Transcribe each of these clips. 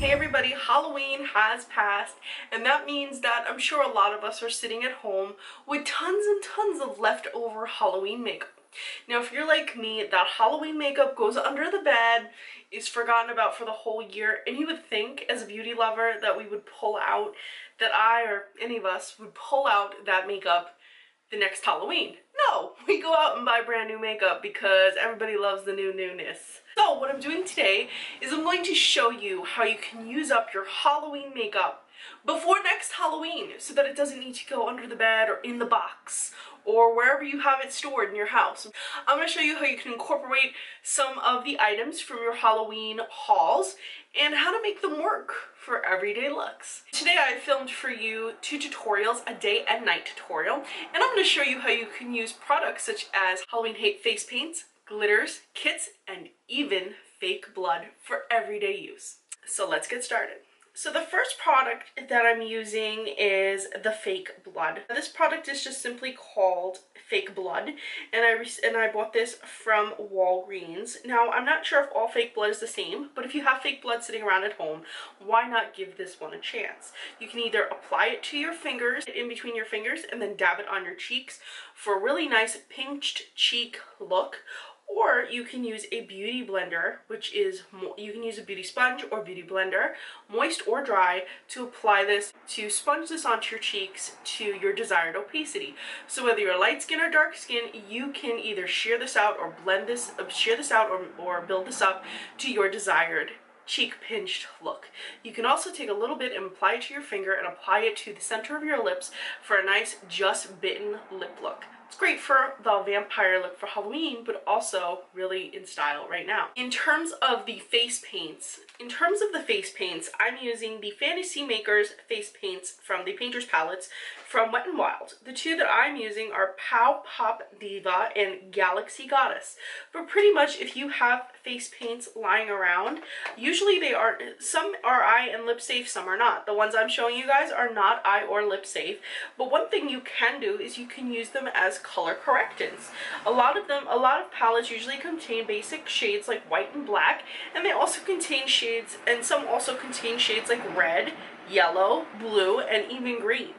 Hey everybody, Halloween has passed, and that means that I'm sure a lot of us are sitting at home with tons and tons of leftover Halloween makeup. Now, if you're like me, that Halloween makeup goes under the bed, is forgotten about for the whole year, and you would think, as a beauty lover, that we would pull out, that I or any of us would pull out that makeup the next Halloween. No, we go out and buy brand new makeup because everybody loves the newness. So what I'm doing today is I'm going to show you how you can use up your Halloween makeup before next Halloween so that it doesn't need to go under the bed or in the box or wherever you have it stored in your house. I'm going to show you how you can incorporate some of the items from your Halloween hauls and how to make them work for everyday looks. Today I filmed for you 2 tutorials, a day and night tutorial, and I'm going to show you how you can use products such as Halloween face paints, glitters, kits, and even fake blood for everyday use. So let's get started. So the first product that I'm using is the fake blood. This product is just simply called fake blood, and I bought this from Walgreens. Now, I'm not sure if all fake blood is the same, but if you have fake blood sitting around at home, why not give this one a chance? You can either apply it to your fingers, in between your fingers, and then dab it on your cheeks for a really nice pinched cheek look. Or you can use a beauty blender, which is, you can use a beauty sponge or beauty blender, moist or dry, to apply this, to sponge this onto your cheeks to your desired opacity. So whether you're light skin or dark skin, you can either shear this out or blend this, or build this up to your desired cheek pinched look. You can also take a little bit and apply it to your finger and apply it to the center of your lips for a nice just bitten lip look. It's great for the vampire look for Halloween, but also really in style right now. In terms of the face paints, I'm using the Fantasy Makers face paints from the Painter's Palettes from Wet n Wild. The two that I'm using are Pow Pop Diva and Galaxy Goddess. But pretty much if you have face paints lying around, usually they are, some are eye and lip safe, some are not. The ones I'm showing you guys are not eye or lip safe, but one thing you can do is you can use them as color correctants. A lot of palettes usually contain basic shades like white and black, and they also contain shades, and some also contain shades like red, yellow, blue, and even green.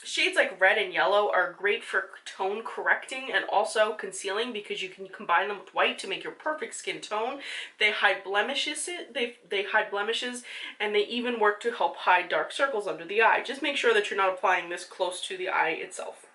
Shades like red and yellow are great for tone correcting and also concealing because you can combine them with white to make your perfect skin tone. They hide blemishes, they hide blemishes, and they even work to help hide dark circles under the eye. Just make sure that you're not applying this close to the eye itself.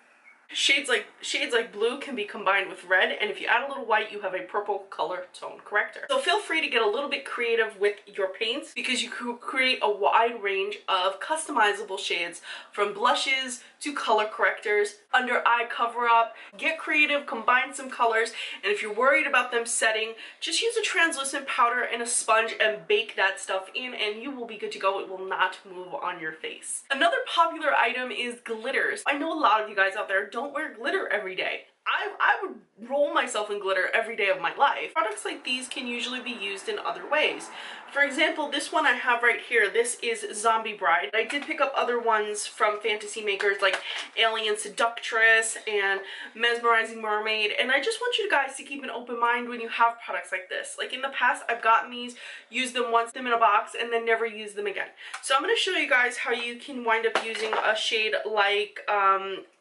Shades like blue can be combined with red, and if you add a little white, you have a purple color tone corrector. So feel free to get a little bit creative with your paints because you can create a wide range of customizable shades from blushes to color correctors, under eye cover-up. Get creative, combine some colors, and if you're worried about them setting, just use a translucent powder and a sponge and bake that stuff in, and you will be good to go. It will not move on your face. Another popular item is glitters. I know a lot of you guys out there don't wear glitter every day. I would roll myself in glitter every day of my life. Products like these can usually be used in other ways. For example, this one I have right here, this is Zombie Bride. I did pick up other ones from Fantasy Makers like Alien Seductress and Mesmerizing Mermaid, and I just want you guys to keep an open mind when you have products like this. Like in the past, I've gotten these, used them once, them in a box, and then never used them again. So I'm going to show you guys how you can wind up using a shade like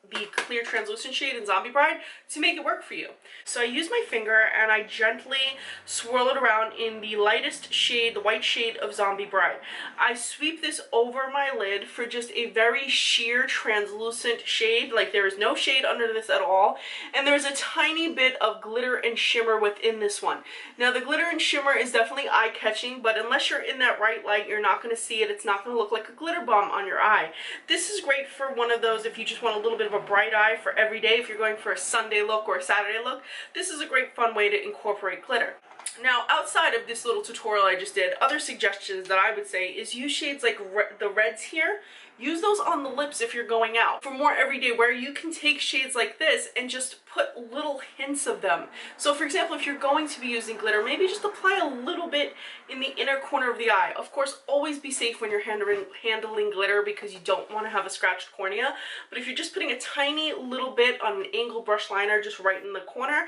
the clear translucent shade in Zombie Bride to make it work for you. So I use my finger and I gently swirl it around in the lightest shade, the white shade of Zombie Bride. I sweep this over my lid for just a very sheer translucent shade, like there is no shade under this at all, and there's a tiny bit of glitter and shimmer within this one. Now the glitter and shimmer is definitely eye-catching, but unless you're in that right light, you're not going to see it. It's not going to look like a glitter bomb on your eye. This is great for one of those if you just want a little bit of a bright eye for every day. If you're going for a Sunday look or a Saturday look, this is a great fun way to incorporate glitter. Now, outside of this little tutorial I just did, other suggestions that I would say is use shades like the reds here. Use those on the lips if you're going out. For more everyday wear, you can take shades like this and just put little hints of them. So for example, if you're going to be using glitter, maybe just apply a little bit in the inner corner of the eye. Of course, always be safe when you're handling glitter because you don't want to have a scratched cornea. But if you're just putting a tiny little bit on an angled brush liner just right in the corner,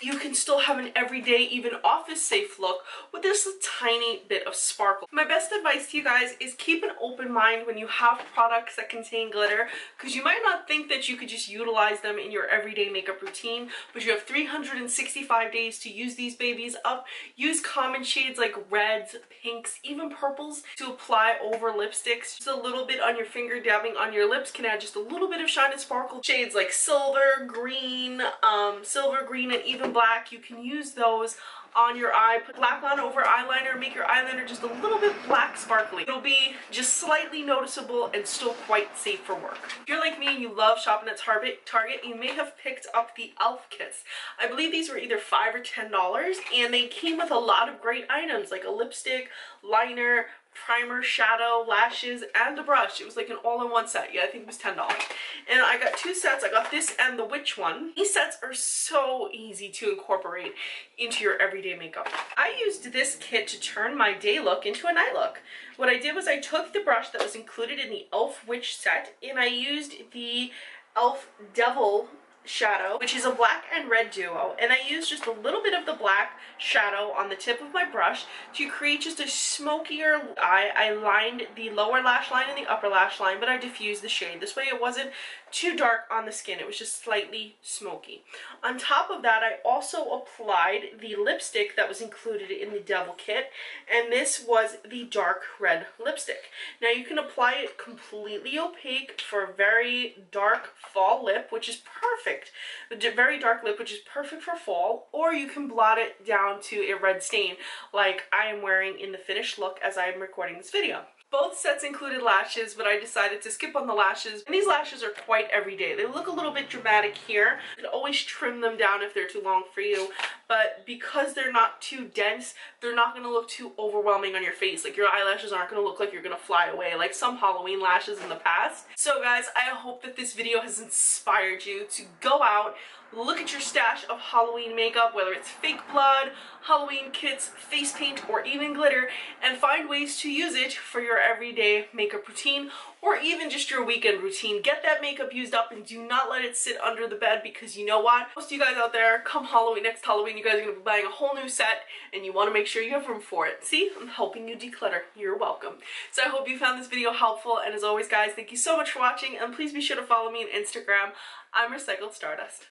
you can still have an everyday, even office safe look with just a tiny bit of sparkle. My best advice to you guys is keep an open mind when you have products that contain glitter, because you might not think that you could just utilize them in your everyday makeup routine, but you have 365 days to use these babies up. Use common shades like reds, pinks, even purples to apply over lipsticks. Just a little bit on your finger, dabbing on your lips can add just a little bit of shine and sparkle. Shades like silver, green, and even black, you can use those on your eye. Put black on over eyeliner, make your eyeliner just a little bit black sparkly. It'll be just slightly noticeable and still quite safe for work. If you're like me and you love shopping at Target, you may have picked up the e.l.f. kits. I believe these were either $5 or $10, and they came with a lot of great items like a lipstick, liner, primer, shadow, lashes, and a brush. It was like an all-in-one set. Yeah, I think it was $10. And I got two sets. I got this and the witch one. These sets are so easy to incorporate into your everyday makeup. I used this kit to turn my day look into a night look. What I did was I took the brush that was included in the e.l.f. witch set, and I used the e.l.f. devil shadow, which is a black and red duo, and I used just a little bit of the black shadow on the tip of my brush to create just a smokier eye. I lined the lower lash line and the upper lash line, but I diffused the shade. This way it wasn't too dark on the skin. It was just slightly smoky. On top of that, I also applied the lipstick that was included in the devil kit, and this was the dark red lipstick. Now you can apply it completely opaque for a very dark fall lip, which is perfect. A very dark lip, which is perfect for fall, or you can blot it down to a red stain like I am wearing in the finished look as I am recording this video. Both sets included lashes, but I decided to skip on the lashes. And these lashes are quite everyday. They look a little bit dramatic here. You can always trim them down if they're too long for you, but because they're not too dense, they're not going to look too overwhelming on your face. Like, your eyelashes aren't going to look like you're going to fly away like some Halloween lashes in the past. So guys, I hope that this video has inspired you to go out, look at your stash of Halloween makeup, whether it's fake blood, Halloween kits, face paint, or even glitter, and find ways to use it for your everyday makeup routine, or even just your weekend routine. Get that makeup used up and do not let it sit under the bed, because you know what? Most of you guys out there, come Halloween, next Halloween, you guys are going to be buying a whole new set, and you want to make sure you have room for it. See? I'm helping you declutter. You're welcome. So I hope you found this video helpful, and as always guys, thank you so much for watching, and please be sure to follow me on Instagram. I'm Recycled Stardust.